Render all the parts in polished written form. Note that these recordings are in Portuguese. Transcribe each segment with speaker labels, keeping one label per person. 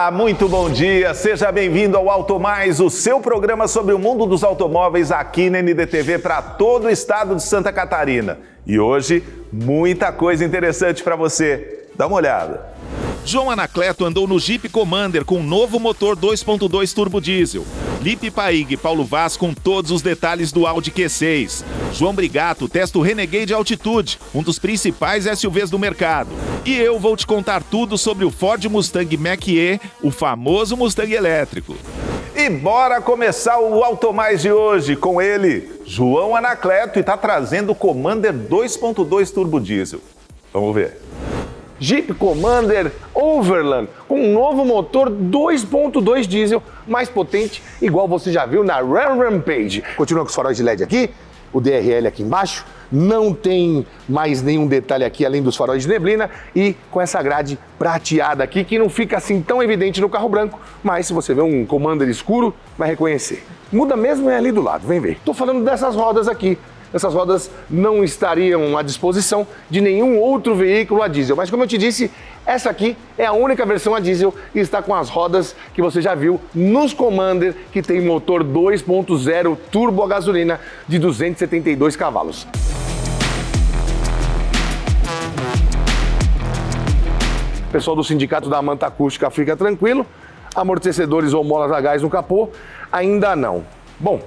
Speaker 1: Olá, muito bom dia, seja bem-vindo ao Auto Mais, o seu programa sobre o mundo dos automóveis aqui na NDTV para todo o estado de Santa Catarina. E hoje, muita coisa interessante para você. Dá uma olhada.
Speaker 2: João Anacleto andou no Jeep Commander com um novo motor 2.2 turbo diesel. Lipe Paig e Paulo Vaz com todos os detalhes do Audi Q6. João Brigato testa o Renegade Altitude, um dos principais SUVs do mercado. E eu vou te contar tudo sobre o Ford Mustang Mach-E, o famoso Mustang elétrico.
Speaker 1: E bora começar o Auto Mais de hoje com ele, João Anacleto, e tá trazendo o Commander 2.2 turbo diesel. Vamos ver.
Speaker 3: Jeep Commander Overland, com um novo motor 2.2 diesel, mais potente, igual você já viu na Rampage. Continua com os faróis de LED aqui, o DRL aqui embaixo, não tem mais nenhum detalhe aqui além dos faróis de neblina e com essa grade prateada aqui, que não fica assim tão evidente no carro branco, mas se você vê um Commander escuro, vai reconhecer. Muda mesmo é ali do lado, vem ver. Tô falando dessas rodas aqui. Essas rodas não estariam à disposição de nenhum outro veículo a diesel. Mas como eu te disse, essa aqui é a única versão a diesel e está com as rodas que você já viu nos Commander, que tem motor 2.0 turbo a gasolina de 272 cavalos. O pessoal do sindicato da Manta Acústica fica tranquilo, amortecedores ou molas a gás no capô, ainda não. Bom,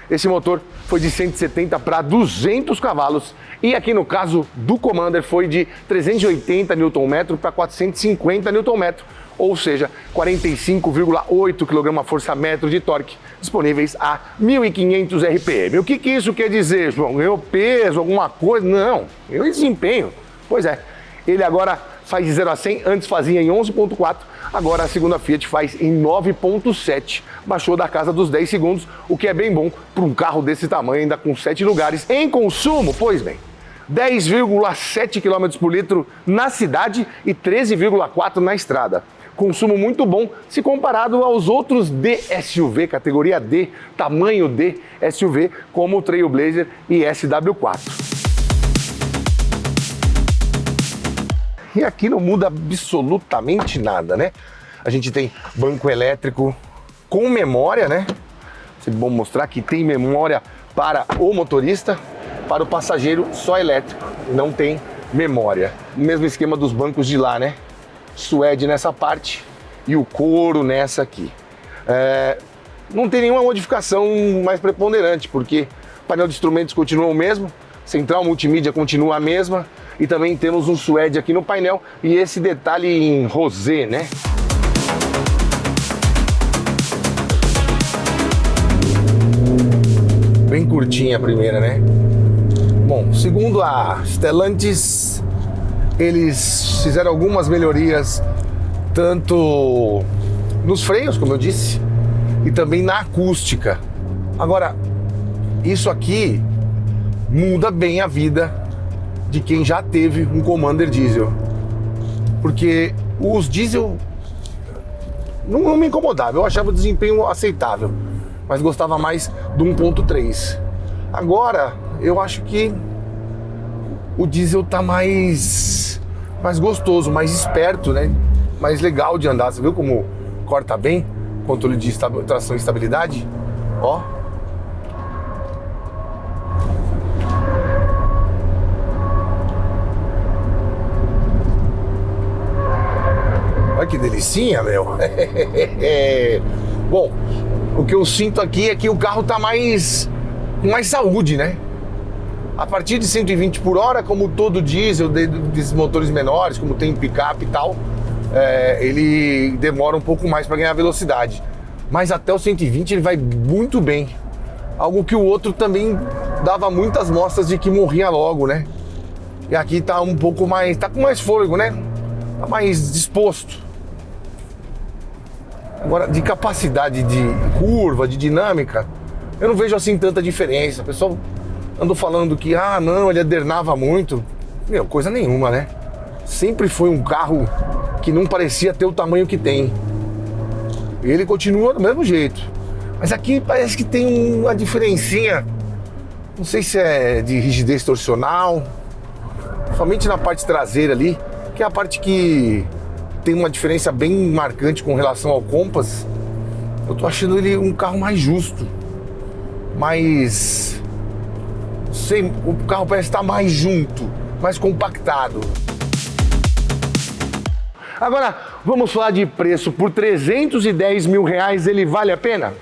Speaker 3: esse motor foi de 170 para 200 cavalos e aqui no caso do Commander foi de 380 Nm para 450 Nm, ou seja, 45,8 kgfm de torque, disponíveis a 1.500 RPM. O que isso quer dizer, João? Ganhou peso, alguma coisa? Não, ganhou desempenho. Pois é, ele agora faz de 0 a 100, antes fazia em 11.4, agora a segunda Fiat faz em 9.7. Baixou da casa dos 10 segundos, o que é bem bom para um carro desse tamanho, ainda com 7 lugares. Em consumo, pois bem, 10,7 km por litro na cidade e 13,4 na estrada. Consumo muito bom se comparado aos outros DSUV, categoria D, tamanho D SUV, como o Trailblazer e SW4. E aqui não muda absolutamente nada, né? A gente tem banco elétrico com memória, né? Sempre bom mostrar que tem memória para o motorista, para o passageiro só elétrico, não tem memória. O mesmo esquema dos bancos de lá, né? Suede nessa parte e o couro nessa aqui. Não tem nenhuma modificação mais preponderante, porque o painel de instrumentos continua o mesmo, central multimídia continua a mesma, e também temos um suede aqui no painel e esse detalhe em rosé, né? Bem curtinha a primeira, né? Bom, segundo a Stellantis, eles fizeram algumas melhorias tanto nos freios, como eu disse, e também na acústica. Agora, isso aqui muda bem a vida de quem já teve um Commander diesel, porque os diesel não me incomodava, eu achava o desempenho aceitável, mas gostava mais do 1.3. Agora eu acho que o diesel tá mais gostoso, mais esperto, né? Mais legal de andar. Você viu como corta bem? Controle de tração e estabilidade, ó. Olha que delicinha, meu. Bom, o que eu sinto aqui é que o carro tá com mais saúde, né? A partir de 120 por hora, como todo diesel desses motores menores, como tem picape e tal, ele demora um pouco mais para ganhar velocidade. Mas até o 120 ele vai muito bem. Algo que o outro também dava muitas mostras de que morria logo, né? E aqui tá um pouco mais, tá com mais fôlego, né? Tá mais disposto. Agora, de capacidade de curva, de dinâmica, eu não vejo assim tanta diferença. O pessoal andou falando que, não, ele adernava muito. Meu, coisa nenhuma, né? Sempre foi um carro que não parecia ter o tamanho que tem. E ele continua do mesmo jeito. Mas aqui parece que tem uma diferencinha. Não sei se é de rigidez torsional, somente na parte traseira ali, que é a parte que tem uma diferença bem marcante com relação ao Compass. Eu tô achando ele um carro mais justo, mais... Não sei, o carro parece estar mais junto, mais compactado. Agora, vamos falar de preço. Por 310 mil reais, ele vale a pena?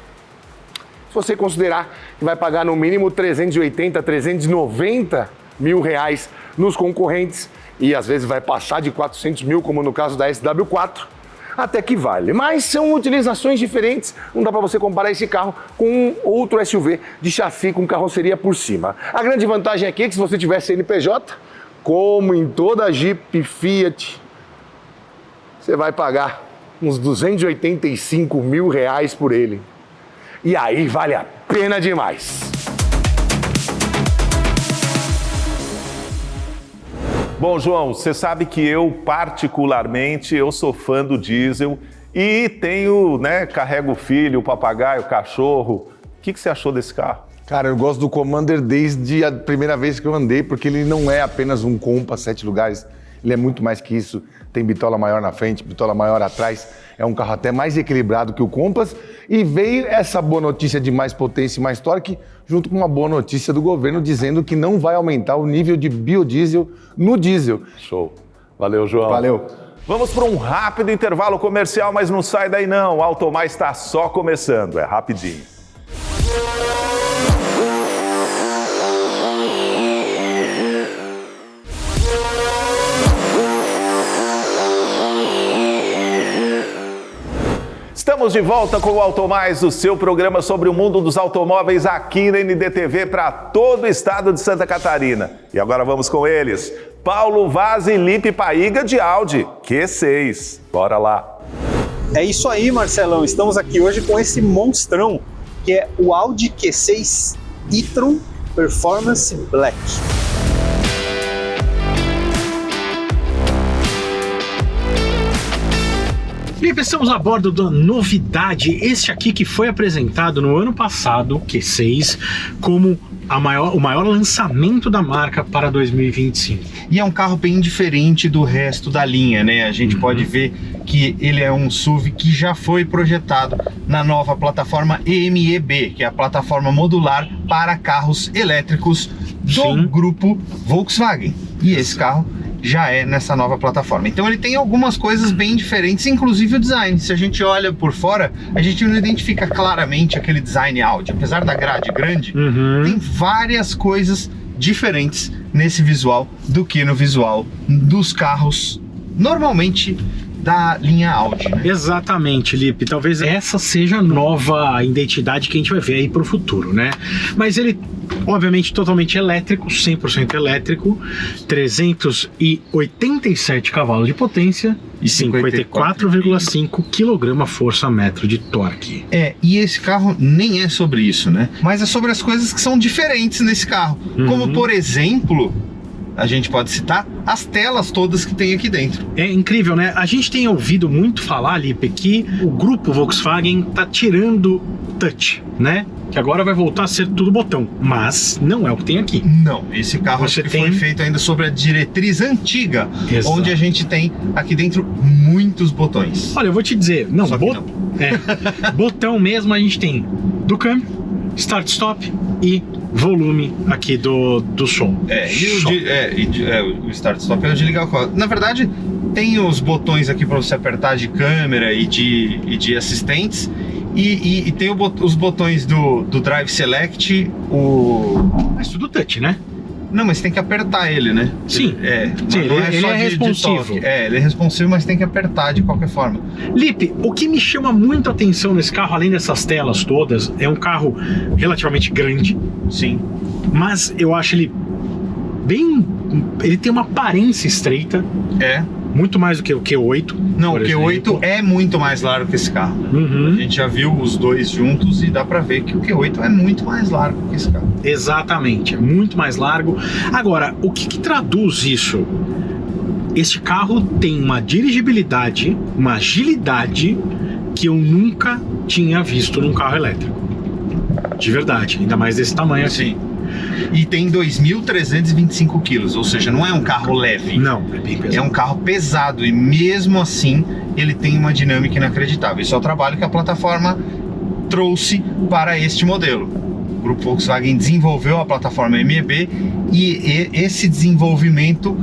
Speaker 3: Se você considerar que vai pagar no mínimo 380, 390 mil reais nos concorrentes e às vezes vai passar de 400 mil, como no caso da SW4, até que vale. Mas são utilizações diferentes, não dá para você comparar esse carro com um outro SUV de chassi com carroceria por cima. A grande vantagem aqui é que se você tiver CNPJ, como em toda Jeep, Fiat, você vai pagar uns 285 mil reais por ele. E aí vale a pena demais.
Speaker 1: Bom, João, você sabe que eu, particularmente, eu sou fã do diesel e tenho, carrego o filho, o papagaio, o cachorro. O que você achou desse carro?
Speaker 3: Cara, eu gosto do Commander desde a primeira vez que eu andei, porque ele não é apenas um Compass 7 lugares, ele é muito mais que isso. Tem bitola maior na frente, bitola maior atrás. É um carro até mais equilibrado que o Compass. E veio essa boa notícia de mais potência e mais torque, junto com uma boa notícia do governo dizendo que não vai aumentar o nível de biodiesel no diesel.
Speaker 1: Show. Valeu, João.
Speaker 3: Valeu.
Speaker 1: Vamos para um rápido intervalo comercial, mas não sai daí não. O Automais está só começando, é rapidinho. Estamos de volta com o Automais, o seu programa sobre o mundo dos automóveis aqui na NDTV para todo o estado de Santa Catarina. E agora vamos com eles, Paulo Vaz e Lipe Paiga de Audi Q6. Bora lá!
Speaker 4: É isso aí, Marcelão. Estamos aqui hoje com esse monstrão, que é o Audi Q6 e-tron Performance Black.
Speaker 5: Lipe, estamos a bordo da novidade, este aqui que foi apresentado no ano passado, Q6, como o maior lançamento da marca para 2025.
Speaker 6: E é um carro bem diferente do resto da linha, né? A gente pode ver que ele é um SUV que já foi projetado na nova plataforma MEB, que é a plataforma modular para carros elétricos do grupo Volkswagen. E esse carro já é nessa nova plataforma. Então ele tem algumas coisas bem diferentes, inclusive o design. Se a gente olha por fora, a gente não identifica claramente aquele design Audi. Apesar da grade grande, tem várias coisas diferentes nesse visual do que no visual dos carros normalmente da linha Audi, né?
Speaker 5: Exatamente, Lipe. Talvez essa seja a nova identidade que a gente vai ver aí para o futuro, né? Mas ele, obviamente, totalmente elétrico, 100% elétrico, 387 cavalos de potência e 54,5 kgfm de torque.
Speaker 6: E esse carro nem é sobre isso, né? Mas é sobre as coisas que são diferentes nesse carro. Como, por exemplo, a gente pode citar as telas todas que tem aqui dentro.
Speaker 5: É incrível, né? A gente tem ouvido muito falar, Lipe, que o grupo Volkswagen tá tirando touch, né? Que agora vai voltar a ser tudo botão, mas não é o que tem aqui.
Speaker 6: Não, esse carro foi feito ainda sobre a diretriz antiga, onde a gente tem aqui dentro muitos botões.
Speaker 5: Olha, eu vou te dizer, botão mesmo a gente tem do câmbio, start stop e volume aqui do som.
Speaker 6: O start stop é o de ligar o carro. Na verdade, tem os botões aqui para você apertar de câmera e de assistentes. E tem os botões do Drive Select,
Speaker 5: Mas tudo touch, né?
Speaker 6: Não, mas tem que apertar ele, né?
Speaker 5: Sim, ele é responsivo.
Speaker 6: Ele é responsivo, mas tem que apertar de qualquer forma.
Speaker 5: Lipe, o que me chama muito a atenção nesse carro, além dessas telas todas, é um carro relativamente grande.
Speaker 6: Sim.
Speaker 5: Mas eu acho ele ele tem uma aparência estreita. Muito mais do que o Q8.
Speaker 6: Não, o Q8 é muito mais largo que esse carro. A gente já viu os dois juntos e dá pra ver que o Q8 é muito mais largo que esse carro.
Speaker 5: Exatamente, é muito mais largo. Agora, o que traduz isso? Este carro tem uma dirigibilidade, uma agilidade que eu nunca tinha visto num carro elétrico. De verdade, ainda mais desse tamanho assim.
Speaker 6: E tem 2.325 quilos, ou seja, não é um carro leve.
Speaker 5: Não, é bem pesado.
Speaker 6: É um carro pesado e mesmo assim ele tem uma dinâmica inacreditável. Isso é o trabalho que a plataforma trouxe para este modelo. O grupo Volkswagen desenvolveu a plataforma MEB e esse desenvolvimento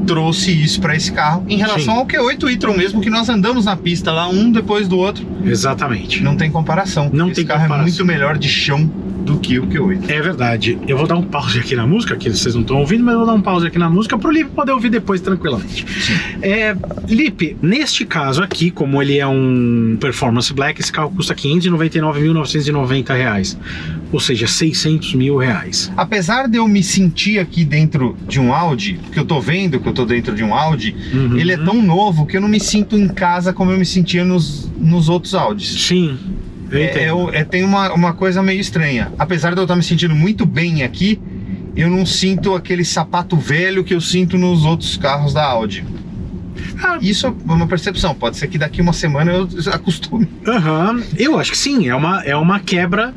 Speaker 6: trouxe isso para esse carro em relação ao Q8 e-tron mesmo, que nós andamos na pista lá um depois do outro.
Speaker 5: Exatamente.
Speaker 6: Não tem comparação. Esse carro é muito melhor de chão do que o Q8.
Speaker 5: É verdade. Eu vou dar um pause aqui na música, que vocês não estão ouvindo, mas eu vou dar um pause aqui na música para o Lipe poder ouvir depois tranquilamente. Lipe, neste caso aqui, como ele é um Performance Black, esse carro custa R$ 599.990, ou seja, R$600 mil.
Speaker 6: Apesar de eu me sentir aqui dentro de um Audi, que eu tô vendo que eu tô dentro de um Audi, ele é tão novo que eu não me sinto em casa como eu me sentia nos outros Audis.
Speaker 5: Sim.
Speaker 6: Tem uma coisa meio estranha. Apesar de eu estar me sentindo muito bem aqui, eu não sinto aquele sapato velho que eu sinto nos outros carros da Audi. Isso é uma percepção. Pode ser que daqui uma semana eu acostume.
Speaker 5: Eu acho que sim. É uma quebra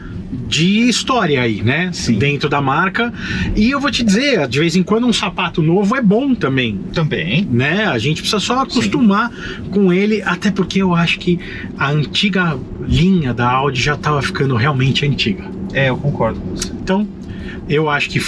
Speaker 5: de história aí, né?
Speaker 6: Sim.
Speaker 5: Dentro da marca. E eu vou te dizer, de vez em quando um sapato novo é bom também.
Speaker 6: Também.
Speaker 5: Né? A gente precisa só acostumar com ele, até porque eu acho que a antiga linha da Audi já estava ficando realmente antiga.
Speaker 6: Eu concordo com você.
Speaker 5: Então, eu acho que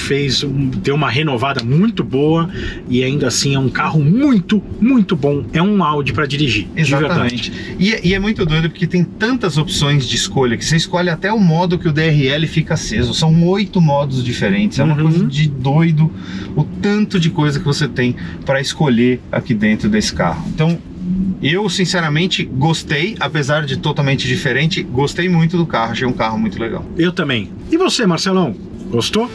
Speaker 5: deu uma renovada muito boa e ainda assim é um carro muito, muito bom. É um Audi para dirigir.
Speaker 6: Exatamente. E é muito doido porque tem tantas opções de escolha que você escolhe até o modo que o DRL fica aceso. São 8 modos diferentes. É uma coisa de doido o tanto de coisa que você tem para escolher aqui dentro desse carro. Então, eu sinceramente gostei, apesar de totalmente diferente, gostei muito do carro. Achei um carro muito legal.
Speaker 5: Eu também. E você, Marcelão? Gostou?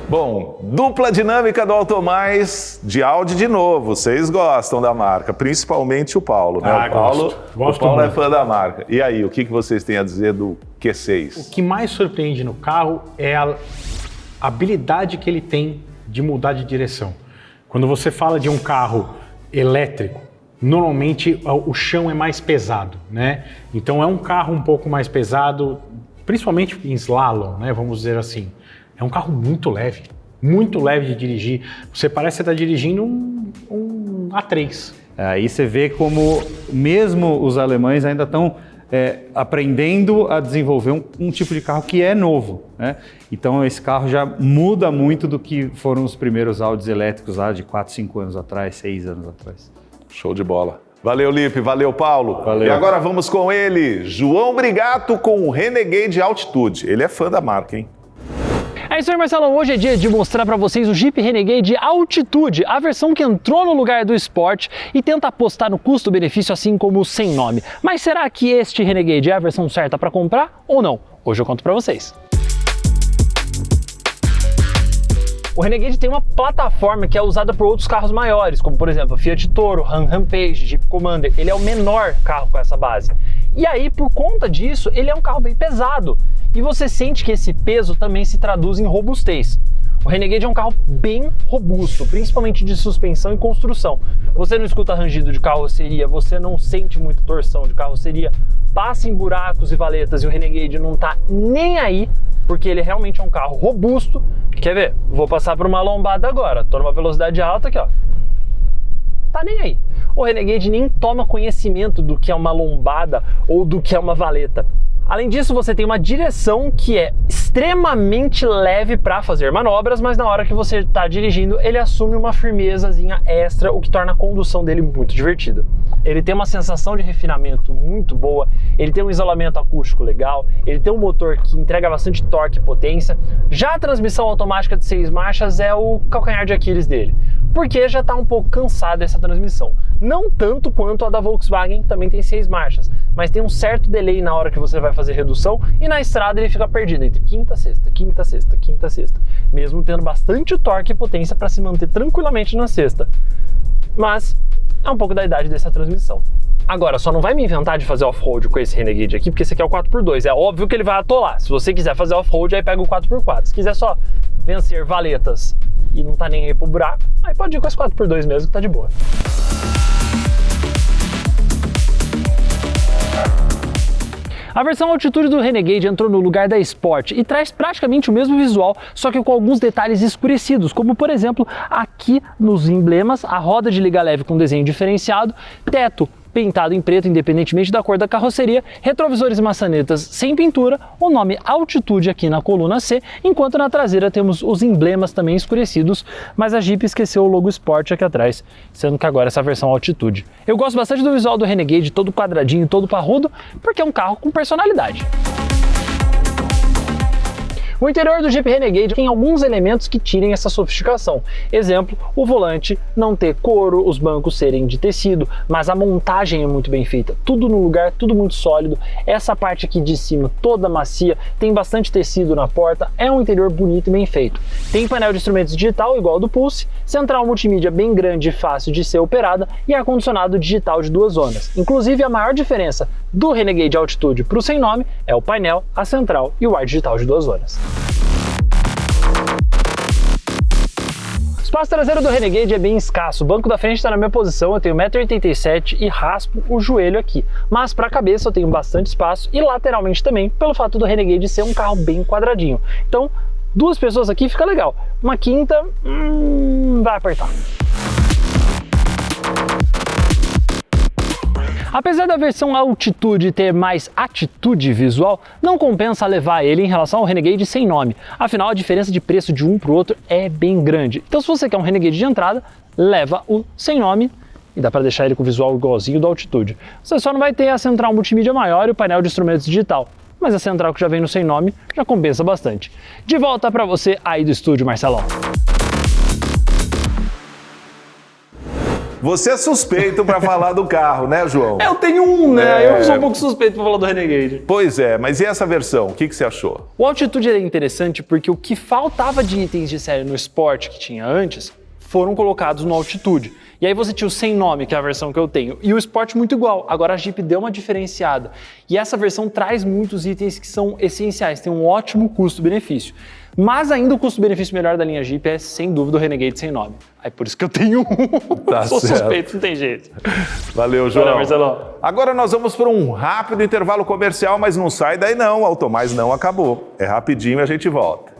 Speaker 1: Bom, dupla dinâmica do Automais de Audi de novo. Vocês gostam da marca, principalmente o Paulo, né? O Paulo é fã da marca. E aí, o que vocês têm a dizer do Q6?
Speaker 7: O que mais surpreende no carro é a habilidade que ele tem de mudar de direção. Quando você fala de um carro elétrico, normalmente o chão é mais pesado, né? Então é um carro um pouco mais pesado, principalmente em slalom, né? Vamos dizer assim. É um carro muito leve de dirigir. Você parece que está dirigindo um A3.
Speaker 8: Aí você vê como mesmo os alemães ainda estão aprendendo a desenvolver um tipo de carro que é novo, né? Então esse carro já muda muito do que foram os primeiros Audis elétricos lá de 4, 5 anos atrás, 6 anos atrás.
Speaker 1: Show de bola. Valeu, Lipe. Valeu, Paulo.
Speaker 8: Valeu.
Speaker 1: E agora vamos com ele, João Brigato com o Renegade Altitude. Ele é fã da marca, hein?
Speaker 9: É isso aí, Marcelão. Hoje é dia de mostrar para vocês o Jeep Renegade Altitude, a versão que entrou no lugar do Sport e tenta apostar no custo-benefício assim como o sem nome. Mas será que este Renegade é a versão certa para comprar ou não? Hoje eu conto para vocês. O Renegade tem uma plataforma que é usada por outros carros maiores, como por exemplo a Fiat Toro, Ram Rampage, Jeep Commander. Ele é o menor carro com essa base. E aí, por conta disso, ele é um carro bem pesado. E você sente que esse peso também se traduz em robustez. O Renegade é um carro bem robusto, principalmente de suspensão e construção. Você não escuta rangido de carroceria, você não sente muita torção de carroceria, passa em buracos e valetas e o Renegade não tá nem aí, porque ele realmente é um carro robusto. Quer ver? Vou passar por uma lombada agora, tô numa velocidade alta aqui, ó. Tá nem aí. O Renegade nem toma conhecimento do que é uma lombada ou do que é uma valeta. Além disso, você tem uma direção que é extremamente leve para fazer manobras, mas na hora que você está dirigindo, ele assume uma firmezazinha extra, o que torna a condução dele muito divertida. Ele tem uma sensação de refinamento muito boa, ele tem um isolamento acústico legal, ele tem um motor que entrega bastante torque e potência. Já a transmissão automática de 6 marchas é o calcanhar de Aquiles dele, porque já está um pouco cansada essa transmissão. Não tanto quanto a da Volkswagen, que também tem 6 marchas, mas tem um certo delay na hora que você vai fazer redução e na estrada ele fica perdido entre quinta, sexta, quinta, sexta, quinta, sexta, mesmo tendo bastante torque e potência para se manter tranquilamente na sexta. Mas é um pouco da idade dessa transmissão. Agora, só não vai me inventar de fazer off-road com esse Renegade aqui, porque esse aqui é o 4x2. É óbvio que ele vai atolar. Se você quiser fazer off-road, aí pega o 4x4. Se quiser só vencer valetas e não tá nem aí pro buraco, aí pode ir com esse 4x2 mesmo, que tá de boa. A versão Altitude do Renegade entrou no lugar da Sport e traz praticamente o mesmo visual, só que com alguns detalhes escurecidos, como por exemplo aqui nos emblemas, a roda de liga leve com desenho diferenciado, teto pintado em preto independentemente da cor da carroceria, retrovisores e maçanetas sem pintura, o nome Altitude aqui na coluna C, enquanto na traseira temos os emblemas também escurecidos, mas a Jeep esqueceu o logo Sport aqui atrás, sendo que agora essa versão Altitude. Eu gosto bastante do visual do Renegade, todo quadradinho, todo parrudo, porque é um carro com personalidade. O interior do Jeep Renegade tem alguns elementos que tirem essa sofisticação. Exemplo, o volante não ter couro, os bancos serem de tecido, mas a montagem é muito bem feita. Tudo no lugar, tudo muito sólido. Essa parte aqui de cima toda macia, tem bastante tecido na porta, é um interior bonito e bem feito. Tem painel de instrumentos digital igual ao do Pulse, central multimídia bem grande e fácil de ser operada e ar-condicionado digital de 2 zonas. Inclusive, a maior diferença do Renegade Altitude para o sem nome é o painel, a central e o ar digital de 2 zonas. O espaço traseiro do Renegade é bem escasso, o banco da frente está na minha posição, eu tenho 1,87 m e raspo o joelho aqui, mas para a cabeça eu tenho bastante espaço e lateralmente também, pelo fato do Renegade ser um carro bem quadradinho. Então, 2 pessoas aqui fica legal, uma quinta vai apertar. Apesar da versão Altitude ter mais atitude visual, não compensa levar ele em relação ao Renegade sem nome. Afinal, a diferença de preço de um para o outro é bem grande. Então, se você quer um Renegade de entrada, leva o sem nome e dá para deixar ele com o visual igualzinho do Altitude. Você só não vai ter a central multimídia maior e o painel de instrumentos digital, mas a central que já vem no sem nome já compensa bastante. De volta para você aí do estúdio, Marcelão.
Speaker 1: Você é suspeito para falar do carro, né, João?
Speaker 9: Eu tenho um, né? Eu sou um pouco suspeito para falar do Renegade.
Speaker 1: Pois é, mas e essa versão? O que você achou?
Speaker 9: O Altitude é interessante porque o que faltava de itens de série no Sport que tinha antes foram colocados no Altitude. E aí você tinha o sem nome, que é a versão que eu tenho, e o Sport muito igual. Agora a Jeep deu uma diferenciada. E essa versão traz muitos itens que são essenciais, tem um ótimo custo-benefício. Mas ainda o custo-benefício melhor da linha Jeep é, sem dúvida, o Renegade sem nome. É por isso que eu tenho um.
Speaker 1: Tá
Speaker 9: Sou
Speaker 1: certo.
Speaker 9: suspeito, não tem jeito.
Speaker 1: Valeu, João.
Speaker 9: Valeu, Marcelão.
Speaker 1: Agora nós vamos para um rápido intervalo comercial, mas não sai daí não, o Automais não acabou. É rapidinho e a gente volta.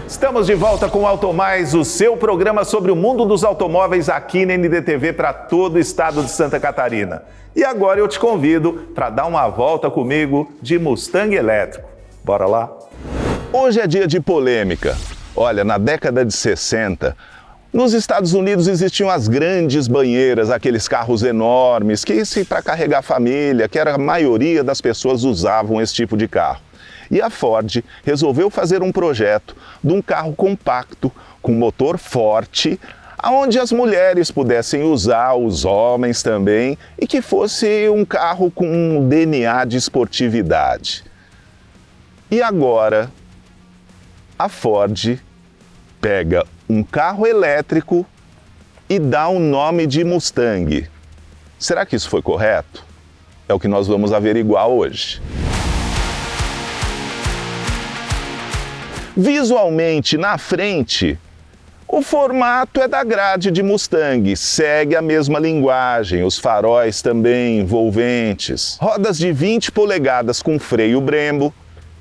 Speaker 1: Estamos de volta com o Automais, o seu programa sobre o mundo dos automóveis aqui na NDTV para todo o estado de Santa Catarina. E agora eu te convido para dar uma volta comigo de Mustang elétrico. Bora lá? Hoje é dia de polêmica. Olha, na década de 60, nos Estados Unidos existiam as grandes banheiras, aqueles carros enormes, que para carregar a família, que a maioria das pessoas usavam esse tipo de carro. E a Ford resolveu fazer um projeto de um carro compacto, com motor forte, onde as mulheres pudessem usar, os homens também, e que fosse um carro com um DNA de esportividade. E agora, a Ford pega um carro elétrico e dá o nome de Mustang. Será que isso foi correto? É o que nós vamos averiguar hoje. Visualmente, na frente, o formato é da grade de Mustang, segue a mesma linguagem, os faróis também envolventes. Rodas de 20 polegadas com freio Brembo,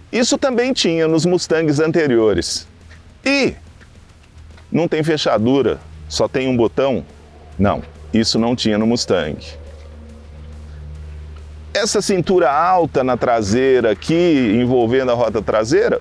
Speaker 1: isso também tinha nos Mustangs anteriores. E não tem fechadura, só tem um botão? Não, isso não tinha no Mustang. Essa cintura alta na traseira aqui, envolvendo a roda traseira,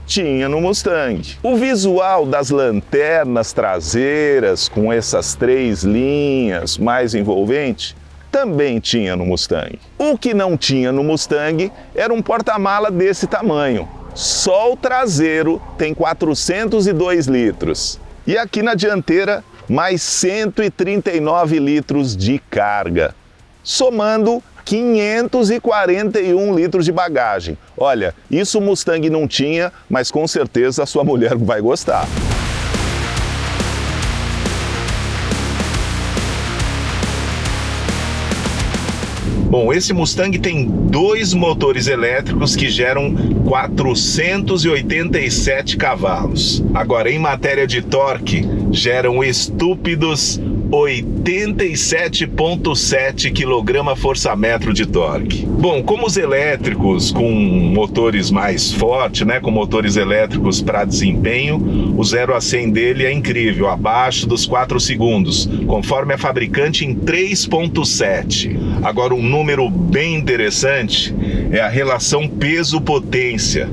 Speaker 1: tinha no Mustang. O visual das lanternas traseiras, com essas 3 linhas mais envolvente, também tinha no Mustang. O que não tinha no Mustang era um porta-mala desse tamanho. Só o traseiro tem 402 litros. E aqui na dianteira, mais 139 litros de carga, somando 541 litros de bagagem. Olha, isso o Mustang não tinha, mas com certeza a sua mulher vai gostar.
Speaker 2: Bom, esse Mustang tem 2 motores elétricos que geram 487 cavalos. Agora, em matéria de torque, geram estúpidos 87,7 kgfm de torque. Bom, como os elétricos com motores mais fortes, né, com motores elétricos para desempenho, o 0 a 100 dele é incrível, abaixo dos 4 segundos, conforme a fabricante em 3,7. Agora, um número bem interessante é a relação peso-potência.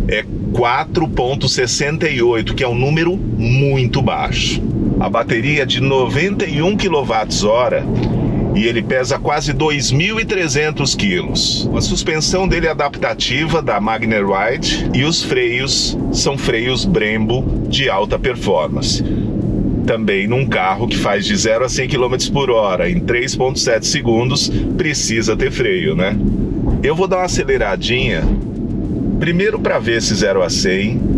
Speaker 2: É 4,68, que é um número muito baixo. A bateria é de 91 kWh e ele pesa quase 2.300 quilos. A suspensão dele é adaptativa da Magner Ride e os freios são freios Brembo de alta performance. Também num carro que faz de 0 a 100 km por hora em 3,7 segundos, precisa ter freio, né? Eu vou dar uma aceleradinha, primeiro para ver esse 0 a 100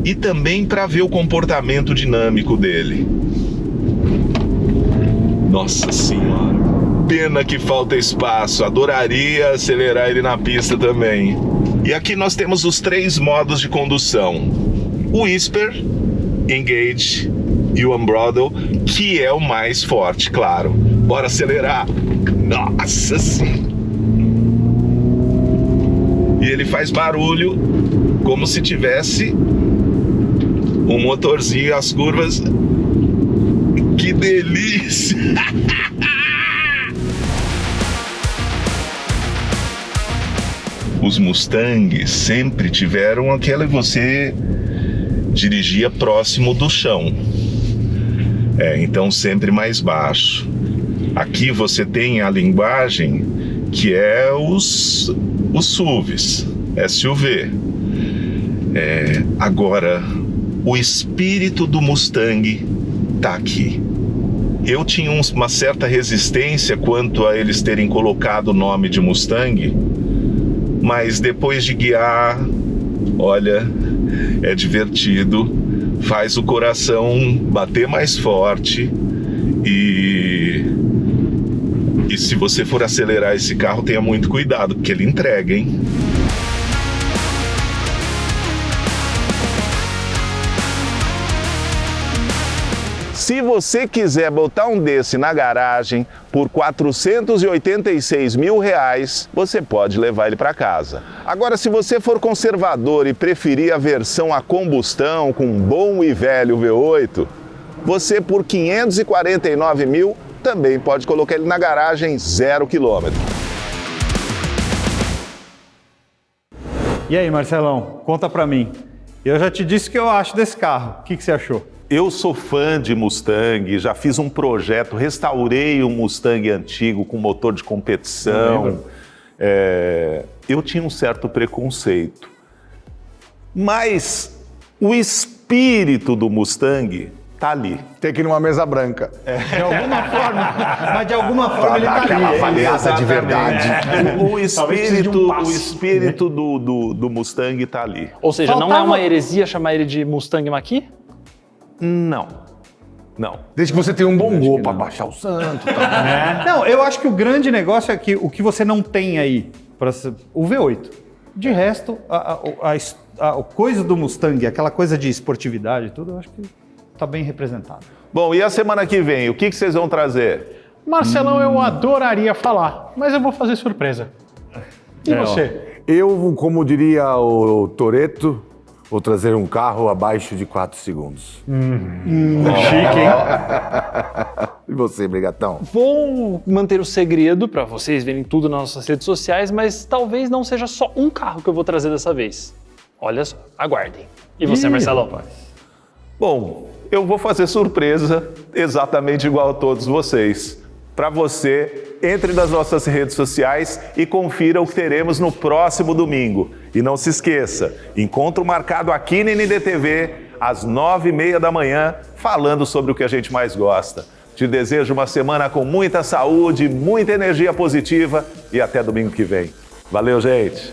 Speaker 2: e também para ver o comportamento dinâmico dele. Nossa Senhora, pena que falta espaço, adoraria acelerar ele na pista também. E aqui nós temos os 3 modos de condução: o Whisper, Engage e o Unbridled, que é o mais forte, claro. Bora acelerar. Nossa Senhora. E ele faz barulho como se tivesse um motorzinho, as curvas. Que delícia! Os Mustangs sempre tiveram aquela que você dirigia próximo do chão. Então sempre mais baixo. Aqui você tem a linguagem que é os SUVs, SUV. Agora, o espírito do Mustang tá aqui. Eu tinha uma certa resistência quanto a eles terem colocado o nome de Mustang, mas depois de guiar, olha, é divertido, faz o coração bater mais forte e se você for acelerar esse carro, tenha muito cuidado, porque ele entrega, hein?
Speaker 1: Se você quiser botar um desse na garagem por R$486 mil, você pode levar ele para casa. Agora, se você for conservador e preferir a versão a combustão com um bom e velho V8, você por R$549 mil também pode colocar ele na garagem 0 km.
Speaker 8: E aí, Marcelão, conta pra mim. Eu já te disse o que eu acho desse carro. O que você achou?
Speaker 1: Eu sou fã de Mustang, já fiz um projeto, restaurei um Mustang antigo com motor de competição. Eu tinha um certo preconceito. Mas o espírito do Mustang tá ali.
Speaker 3: Tem que ir numa mesa branca.
Speaker 8: De alguma forma, mas de alguma forma ele tá ali.
Speaker 3: Avaliada de verdade.
Speaker 1: O espírito do Mustang tá ali.
Speaker 9: Ou seja, não é uma heresia chamar ele de Mustang Mach-E?
Speaker 1: Não.
Speaker 3: Desde que você tenha um bom gol para baixar o santo. Tá?
Speaker 8: Não, eu acho que o grande negócio é que o que você não tem aí, o V8. De resto, a coisa do Mustang, aquela coisa de esportividade e tudo, eu acho que tá bem representado.
Speaker 1: Bom, e a semana que vem, o que vocês vão trazer?
Speaker 5: Marcelão, eu adoraria falar, mas eu vou fazer surpresa. E você?
Speaker 3: Eu, como diria o Toretto, vou trazer um carro abaixo de 4 segundos.
Speaker 8: Chique, hein?
Speaker 3: E você, Brigatão?
Speaker 9: Vou manter o segredo para vocês verem tudo nas nossas redes sociais, mas talvez não seja só um carro que eu vou trazer dessa vez. Olha só, aguardem. E você, Marcelão?
Speaker 1: Bom, eu vou fazer surpresa exatamente igual a todos vocês. Para você, entre nas nossas redes sociais e confira o que teremos no próximo domingo. E não se esqueça, encontro marcado aqui na NDTV, às 9h30 da manhã, falando sobre o que a gente mais gosta. Te desejo uma semana com muita saúde, muita energia positiva e até domingo que vem. Valeu, gente!